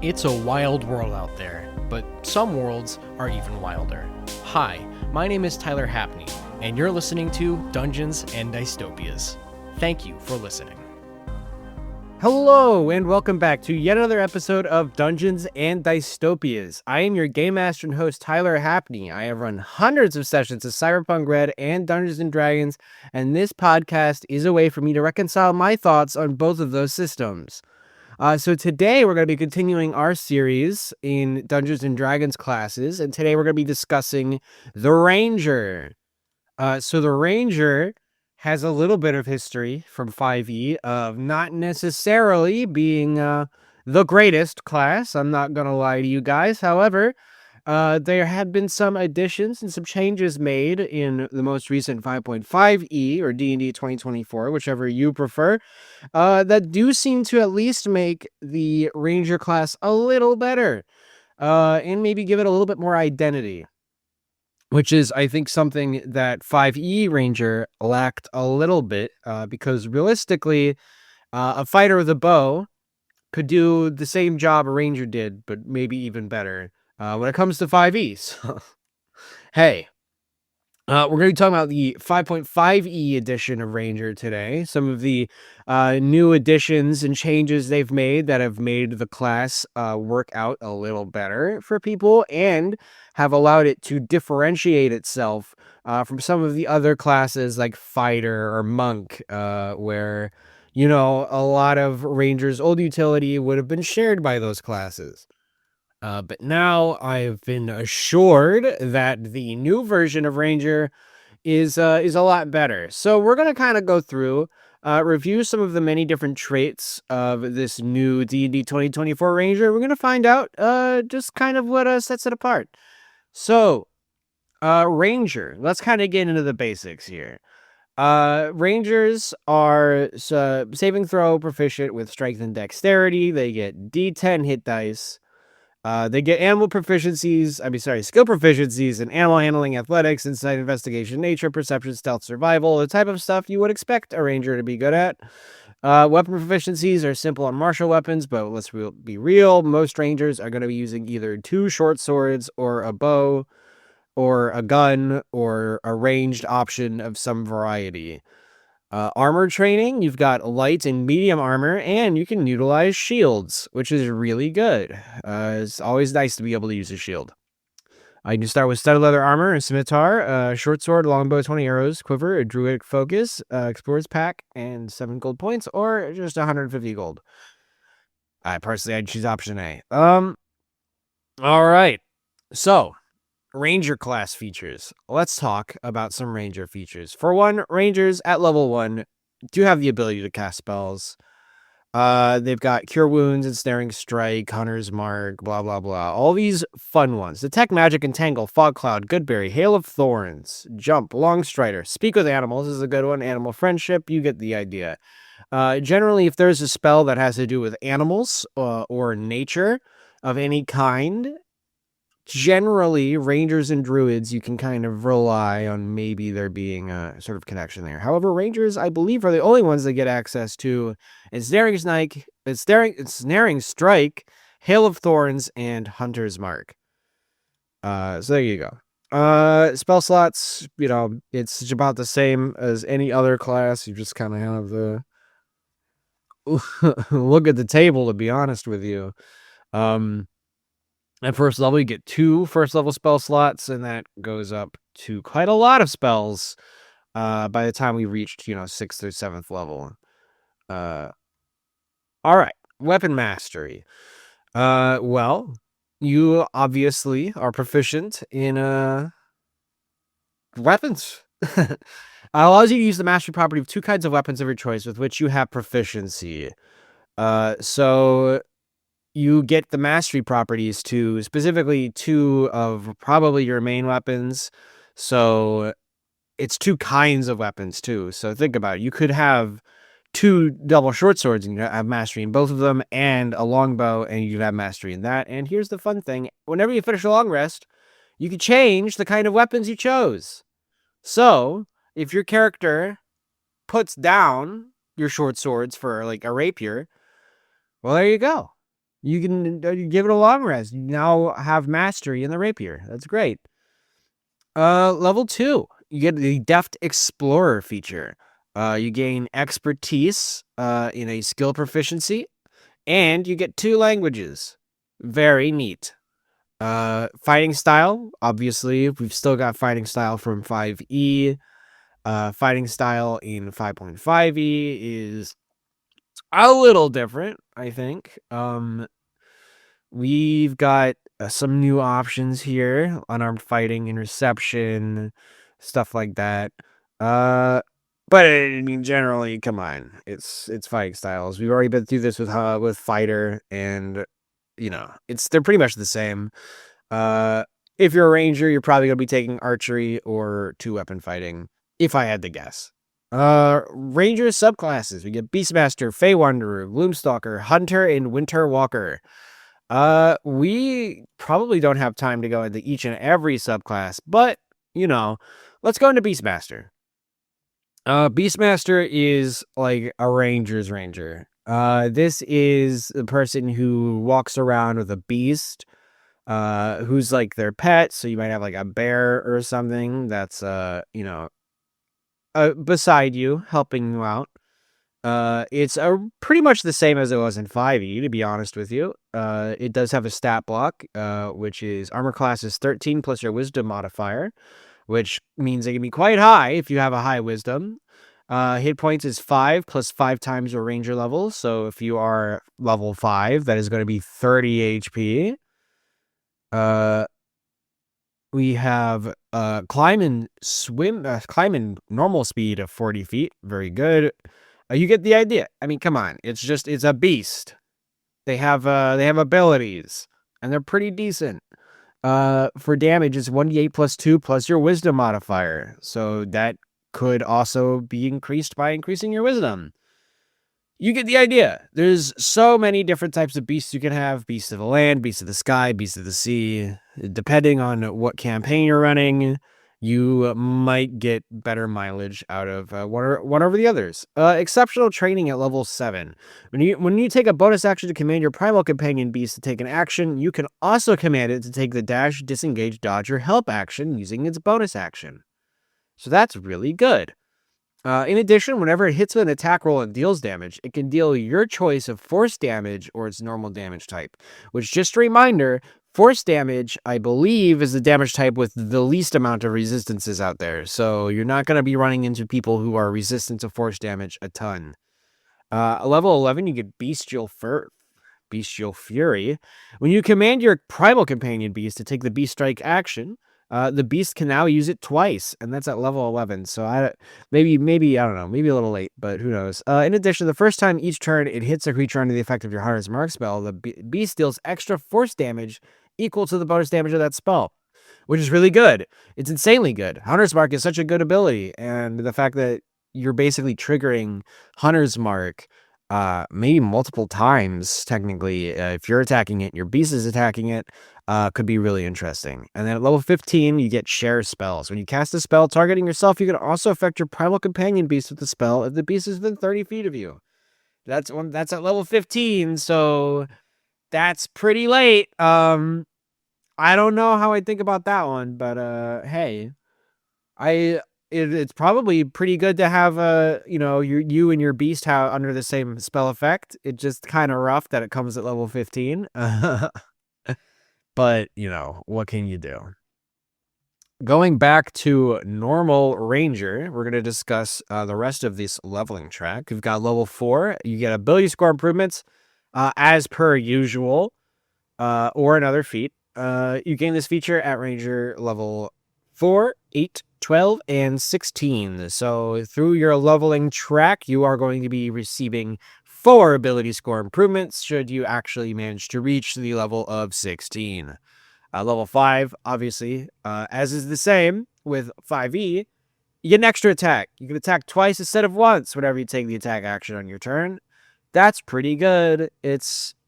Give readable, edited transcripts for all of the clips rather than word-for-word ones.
It's a wild world out there, but some worlds are even wilder. Hi, my name is Tyler Hapney, and you're listening to Dungeons and Dystopias. Thank you for listening. Hello, and welcome back to yet another episode of Dungeons and Dystopias. I am your Game Master and host, Tyler Hapney. I have run hundreds of sessions of Cyberpunk Red and Dungeons and Dragons, and this podcast is a way for me to reconcile my thoughts on both of those systems. So today we're going to be continuing our series in Dungeons and Dragons classes, and today we're going to be discussing the Ranger. So the Ranger has a little bit of history from 5e of not necessarily being the greatest class. I'm not going to lie to you guys. However, there have been some additions and some changes made in the most recent 5.5e or D&D 2024, whichever you prefer, that do seem to at least make the Ranger class a little better and maybe give it a little bit more identity. Which is, I think, something that 5e Ranger lacked a little bit, because realistically, a fighter with a bow could do the same job a Ranger did, but maybe even better when it comes to 5e. Hey, we're going to be talking about the 5.5e edition of Ranger today. Some of the new additions and changes they've made that have made the class work out a little better for people and have allowed it to differentiate itself from some of the other classes like Fighter or Monk, where, you know, a lot of Ranger's old utility would have been shared by those classes. But now I've been assured that the new version of Ranger is a lot better. So we're going to kind of go through, review some of the many different traits of this new D&D 2024 Ranger. We're going to find out just kind of what sets it apart. So, Ranger, let's kind of get into the basics here. Rangers are saving throw proficient with strength and dexterity. They get D10 hit dice. They get skill proficiencies in animal handling, athletics, insight, investigation, nature, perception, stealth, survival, the type of stuff you would expect a ranger to be good at. Weapon proficiencies are simple on martial weapons, but let's be real. Most rangers are going to be using either 2 short swords or a bow or a gun or a ranged option of some variety. Armor training, you've got light and medium armor, and you can utilize shields, which is really good. It's always nice to be able to use a shield. You can start with studded leather armor, a scimitar, short sword, longbow, 20 arrows, quiver, a druidic focus, explorer's pack, and 7 gold points, or just 150 gold. I'd choose option A. All right. So, Ranger class features. Let's talk about some Ranger features. For one, Rangers at level 1 do have the ability to cast spells. They've got Cure Wounds, Ensnaring Strike, Hunter's Mark, blah, blah, blah. All these fun ones. Detect Magic, Entangle, Fog Cloud, Goodberry, Hail of Thorns, Jump, Long Strider, Speak with Animals is a good one. Animal Friendship, you get the idea. Generally, if there's a spell that has to do with animals or nature of any kind, generally, Rangers and Druids, you can kind of rely on maybe there being a sort of connection there. However, Rangers, I believe, are the only ones that get access to Ensnaring Strike, Hail of Thorns, and Hunter's Mark. So there you go. Spell slots, you know, it's about the same as any other class. You just kind of have the look at the table, to be honest with you. At first level, you get 2 first-level spell slots, and that goes up to quite a lot of spells by the time we reached, 6th or 7th level. All right, weapon mastery. Well, you obviously are proficient in weapons. Allows you to use the mastery property of 2 kinds of weapons of your choice with which you have proficiency. So you get the mastery properties to specifically 2 of probably your main weapons. So it's 2 kinds of weapons too. So think about it. You could have 2 double short swords and you have mastery in both of them, and a longbow and you have mastery in that. And here's the fun thing. Whenever you finish a long rest, you can change the kind of weapons you chose. So if your character puts down your short swords for like a rapier, well, there you go. You can give it a long rest. You now have mastery in the rapier. That's great. Level 2, you get the Deft Explorer feature. You gain expertise in a skill proficiency, and you get 2 languages. Very neat. Fighting style, obviously, we've still got fighting style from 5e. Fighting style in 5.5e is a little different, I think. We've got some new options here: unarmed fighting, interception, stuff like that. But I mean, generally, come on, it's fighting styles. We've already been through this with fighter, and they're pretty much the same. If you're a ranger, you're probably gonna be taking archery or 2-weapon fighting, if I had to guess. Ranger subclasses: we get Beastmaster, Fey Wanderer, Gloomstalker, Hunter, and Winter Walker. We probably don't have time to go into each and every subclass, but let's go into Beastmaster. Beastmaster is like a ranger's ranger. This is the person who walks around with a beast, who's like their pet. So you might have like a bear or something that's beside you, helping you out. It's pretty much the same as it was in 5e, to be honest with you. It does have a stat block, which is armor class is 13 plus your wisdom modifier, which means it can be quite high if you have a high wisdom. Hit points is 5 plus 5 times your ranger level. So if you are level 5, that is going to be 30 HP. We have climb and normal speed of 40 feet. Very good. You get the idea. I mean, come on. It's a beast. They have abilities, and they're pretty decent. For damage, it's 1d8 plus 2 plus your wisdom modifier. So that could also be increased by increasing your wisdom. You get the idea. There's so many different types of beasts you can have. Beasts of the land, beasts of the sky, beasts of the sea. Depending on what campaign you're running, you might get better mileage out of one over the others. Exceptional training at level 7. When you take a bonus action to command your primal companion beast to take an action, you can also command it to take the dash, disengage, dodge, or help action using its bonus action. So that's really good. In addition, whenever it hits with an attack roll and deals damage, it can deal your choice of force damage or its normal damage type. Which, just a reminder, force damage, I believe, is the damage type with the least amount of resistances out there. So you're not going to be running into people who are resistant to force damage a ton. Level 11, you get Bestial Fury. When you command your primal companion beast to take the Beast Strike action, the beast can now use it twice, and that's at level 11. So maybe I don't know, maybe a little late, but who knows. In addition, the first time each turn it hits a creature under the effect of your Hunter's Mark spell, the beast deals extra force damage equal to the bonus damage of that spell, which is really good. It's insanely good. Hunter's Mark is such a good ability, and the fact that you're basically triggering Hunter's Mark maybe multiple times, technically, if you're attacking it, your beast is attacking it, could be really interesting. And then at level 15, you get share spells. When you cast a spell targeting yourself, you can also affect your primal companion beast with the spell if the beast is within 30 feet of you. That's at level 15, so that's pretty late. I don't know how I think about that one, but hey, it's probably pretty good to have you and your beast under the same spell effect. It's just kind of rough that it comes at level 15. But what can you do? Going back to normal ranger, we're going to discuss the rest of this leveling track. We've got level 4. You get ability score improvements as per usual, or another feat. You gain this feature at ranger level 4, 8, 12, and 16. So through your leveling track, you are going to be receiving 4 ability score improvements should you actually manage to reach the level of 16. Level 5, obviously, as is the same with 5e, you get an extra attack. You can attack twice instead of once whenever you take the attack action on your turn. That's pretty good. A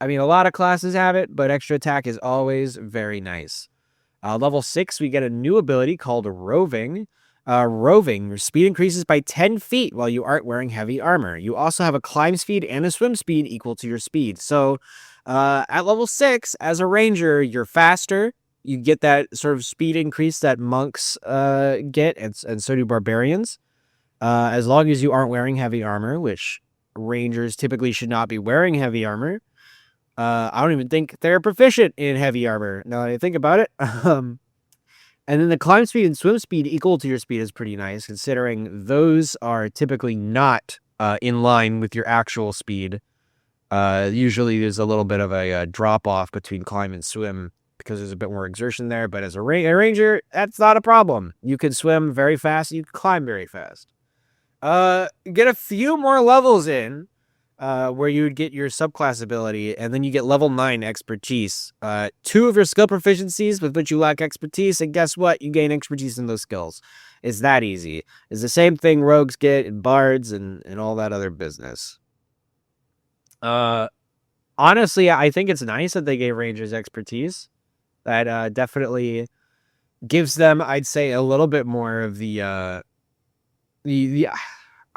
lot of classes have it, but extra attack is always very nice. Level 6, we get a new ability called Roving. Roving, your speed increases by 10 feet while you aren't wearing heavy armor. You also have a climb speed and a swim speed equal to your speed. So At level 6, as a ranger, you're faster. You get that sort of speed increase that monks get, and so do barbarians. As long as you aren't wearing heavy armor, which rangers typically should not be wearing heavy armor. I don't even think they're proficient in heavy armor, now that I think about it. And then the climb speed and swim speed equal to your speed is pretty nice, considering those are typically not in line with your actual speed. Usually there's a little bit of a drop-off between climb and swim because there's a bit more exertion there, but as a ranger, that's not a problem. You can swim very fast, and you can climb very fast. Get a few more levels in, where you would get your subclass ability, and then you get level 9 expertise. 2 of your skill proficiencies with which you lack expertise, and guess what? You gain expertise in those skills. It's that easy. It's the same thing rogues get, and bards, and all that other business. Honestly, I think it's nice that they gave rangers expertise. That definitely gives them, I'd say, a little bit more of the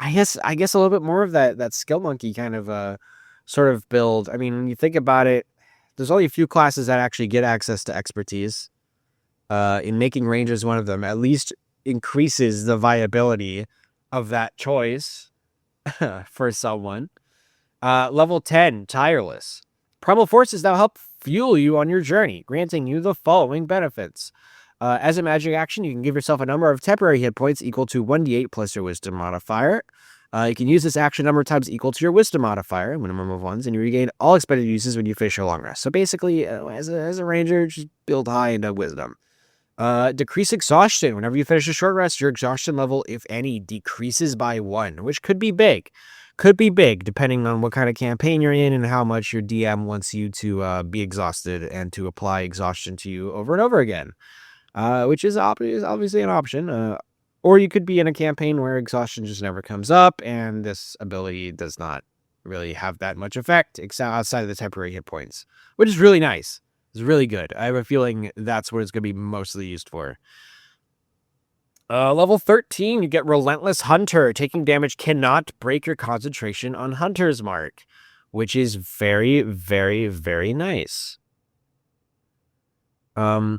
I guess a little bit more of that skill monkey kind of sort of build. I mean, when you think about it, there's only a few classes that actually get access to expertise. In making rangers one of them, at least increases the viability of that choice for someone. Level 10, tireless. Primal forces now help fuel you on your journey, granting you the following benefits. As a magic action, you can give yourself a number of temporary hit points equal to 1d8 plus your wisdom modifier. You can use this action number of times equal to your wisdom modifier, minimum of 1s, and you regain all expended uses when you finish your long rest. So basically, as a ranger, just build high into wisdom. Decrease exhaustion. Whenever you finish a short rest, your exhaustion level, if any, decreases by 1, which could be big. Could be big, depending on what kind of campaign you're in and how much your DM wants you to be exhausted and to apply exhaustion to you over and over again. Which is obviously an option. Or you could be in a campaign where exhaustion just never comes up, and this ability does not really have that much effect outside of the temporary hit points, which is really nice. It's really good. I have a feeling that's what it's going to be mostly used for. Level 13, you get Relentless Hunter. Taking damage cannot break your concentration on Hunter's Mark, which is very, very, very nice. It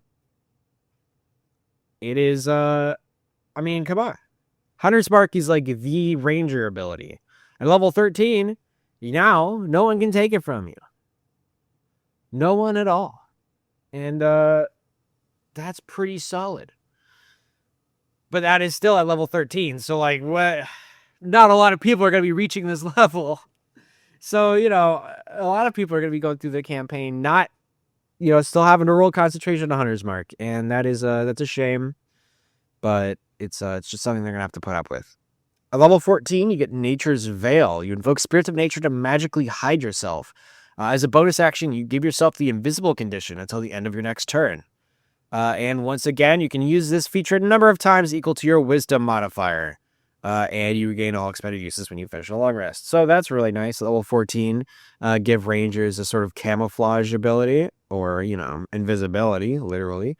is, I mean, come on. Hunter's Mark is like the ranger ability. At level 13, now, no one can take it from you. No one at all. And, that's pretty solid. But that is still at level 13, so, like, what? Not a lot of people are going to be reaching this level. So, a lot of people are going to be going through the campaign not, still having to roll concentration on Hunter's Mark, and that's a shame, but it's just something they're going to have to put up with. At level 14, you get Nature's Veil. You invoke spirits of nature to magically hide yourself. As a bonus action, you give yourself the invisible condition until the end of your next turn. And once again, you can use this feature a number of times equal to your wisdom modifier. And you regain all expended uses when you finish a long rest. So that's really nice. Level 14, give rangers a sort of camouflage ability, or, invisibility, literally.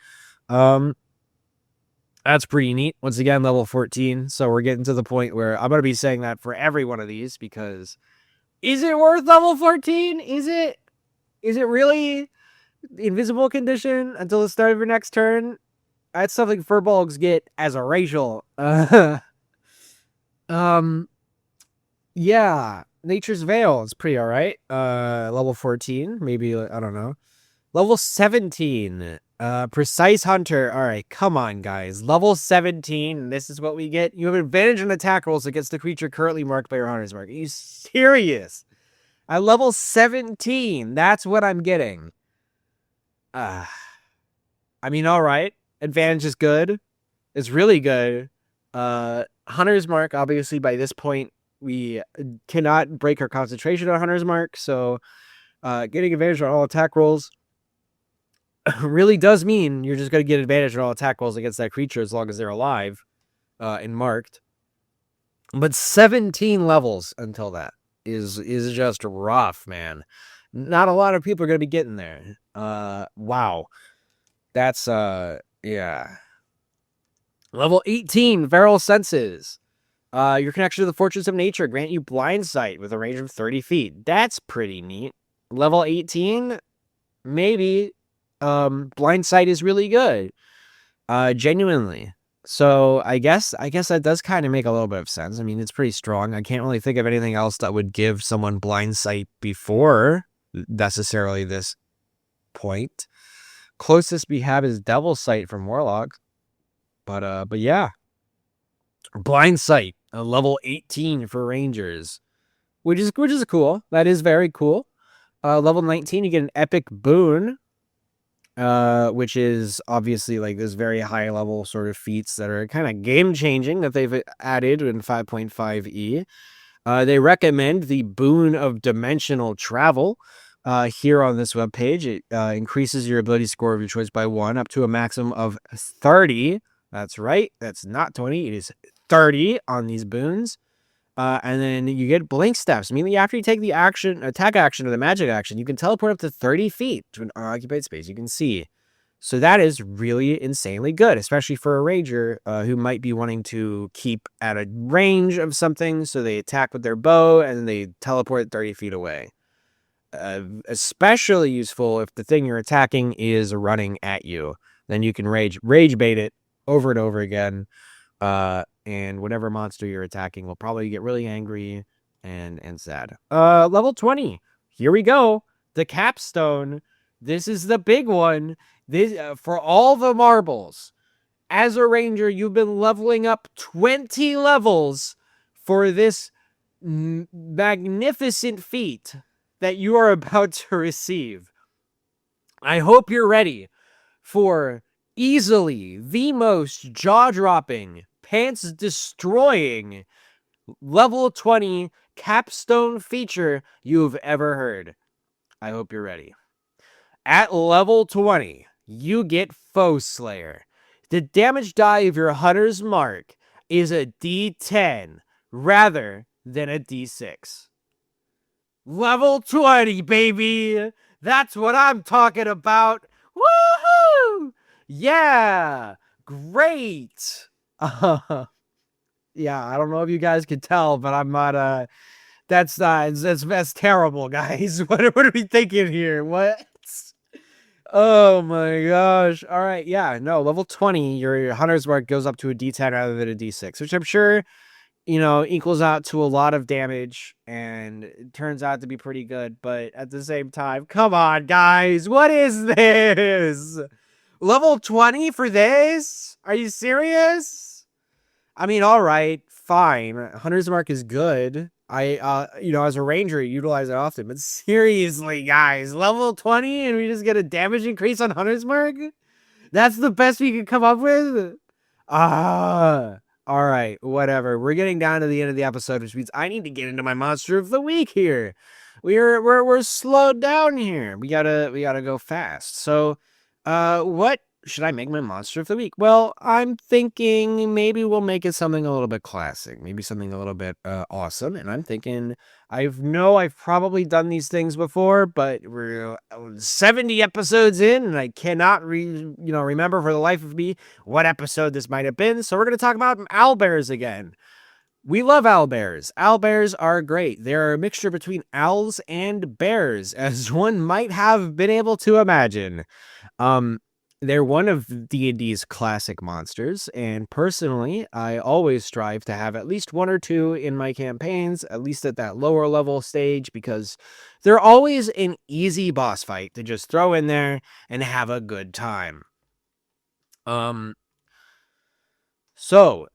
That's pretty neat. Once again, level 14. So we're getting to the point where I'm going to be saying that for every one of these, because is it worth level 14? Is it really the invisible condition until the start of your next turn? That's something furbolgs get as a racial. Yeah, Nature's Veil is pretty all right. Level 14, maybe, I don't know. Level 17, Precise Hunter. All right, come on, guys. Level 17, this is what we get. You have advantage on attack rolls against the creature currently marked by your Hunter's Mark. Are you serious? At level 17, that's what I'm getting. I mean, all right. Advantage is good. It's really good. Hunter's Mark, obviously, by this point, we cannot break our concentration on Hunter's Mark, so getting advantage on all attack rolls really does mean you're just going to get advantage on all attack rolls against that creature as long as they're alive and marked. But 17 levels until that is just rough, man. Not a lot of people are going to be getting there. Wow. That's, yeah. Level 18, Feral Senses. Your connection to the fortunes of nature grant you blind sight with a range of 30 feet. That's pretty neat. Level 18, maybe. Blind sight is really good. Genuinely. So I guess that does kind of make a little bit of sense. I mean, it's pretty strong. I can't really think of anything else that would give someone blind sight before necessarily this point. Closest we have is Devil Sight from Warlock. But yeah. Blind Sight, a level 18 for Rangers. Which is cool. That is very cool. Level 19, you get an epic boon. Which is obviously like this very high level sort of feats that are kind of game changing that they've added in 5.5e. They recommend the boon of dimensional travel. Here on this webpage, it increases your ability score of your choice by 1 up to a maximum of 30. That's right. That's not 20. It is 30 on these boons. And then you get blink steps. Meaning after you take the attack action or the magic action, you can teleport up to 30 feet to an unoccupied space you can see. So that is really insanely good, especially for a ranger who might be wanting to keep at a range of something. So they attack with their bow and they teleport 30 feet away. Especially useful if the thing you're attacking is running at you. Then you can rage bait it over and over again. And whatever monster you're attacking will probably get really angry and sad. Level 20. Here we go. The capstone. This is the big one. This for all the marbles. As a ranger, you've been leveling up 20 levels for this magnificent feat that you are about to receive. I hope you're ready for easily the most jaw-dropping, pants-destroying level 20 capstone feature you've ever heard. I hope you're ready. At level 20, you get Foe Slayer. The damage die of your Hunter's Mark is a D10 rather than a D6. Level 20, baby! That's what I'm talking about! Woohoo! Yeah! Great! Yeah, I don't know if you guys could tell, but I'm not, that's terrible, guys. What are we thinking here? What? Oh my gosh. All right, yeah, no, level 20, your Hunter's Mark goes up to a D10 rather than a D6, which I'm sure, equals out to a lot of damage, and it turns out to be pretty good, but at the same time, come on, guys, what is this? Level 20 for this? Are you serious? I mean, all right, fine. Hunter's Mark is good. As a ranger, utilize it often, but seriously, guys, level 20 and we just get a damage increase on Hunter's Mark? That's the best we could come up with? All right, whatever. We're getting down to the end of the episode, which means I need to get into my monster of the week here. We're slowed down here. We gotta go fast. So, what should I make my monster of the week? Well, I'm thinking maybe we'll make it something a little bit classic, maybe something a little bit awesome. And I'm thinking I've probably done these things before, but we're 70 episodes in, and I cannot remember for the life of me what episode this might have been. So we're gonna talk about owlbears again. We love owlbears. Owlbears are great. They're a mixture between owls and bears, as one might have been able to imagine. They're one of D&D's classic monsters, and personally, I always strive to have at least one or two in my campaigns, at least at that lower level stage, because they're always an easy boss fight to just throw in there and have a good time. So,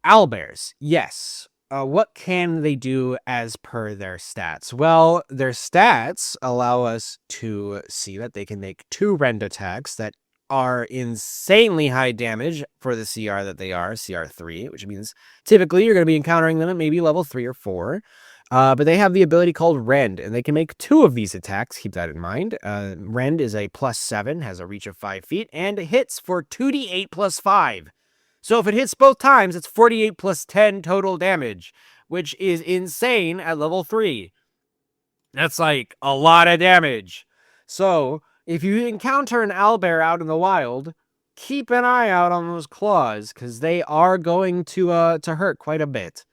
owlbears, yes. What can they do as per their stats? Well, their stats allow us to see that they can make 2 rend attacks that are insanely high damage for the CR that they are, CR 3, which means typically you're going to be encountering them at maybe level 3 or 4. But they have the ability called Rend, and they can make 2 of these attacks. Keep that in mind. Rend is a +7, has a reach of 5 feet, and hits for 2d8 + 5. So if it hits both times, it's 48 + 10 total damage, which is insane at level 3. That's like a lot of damage. So if you encounter an owlbear out in the wild, keep an eye out on those claws, because they are going to hurt quite a bit.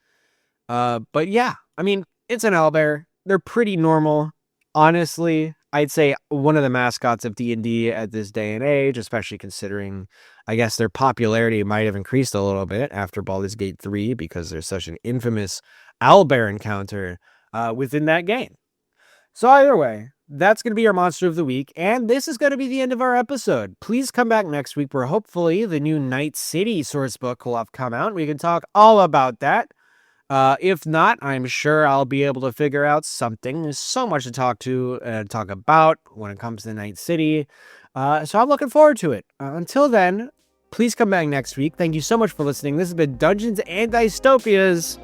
But yeah, I mean, it's an owlbear. They're pretty normal. Honestly, I'd say one of the mascots of D&D at this day and age, especially considering, I guess, their popularity might have increased a little bit after Baldur's Gate 3 because there's such an infamous owlbear encounter within that game. So either way, that's going to be our monster of the week, and this is going to be the end of our episode. Please come back next week where hopefully the new Night City source book will have come out. We can talk all about that. If not, I'm sure I'll be able to figure out something. There's so much to talk about when it comes to Night City. So I'm looking forward to it. Until then, please come back next week. Thank you so much for listening. This has been Dungeons and Dystopias.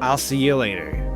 I'll see you later.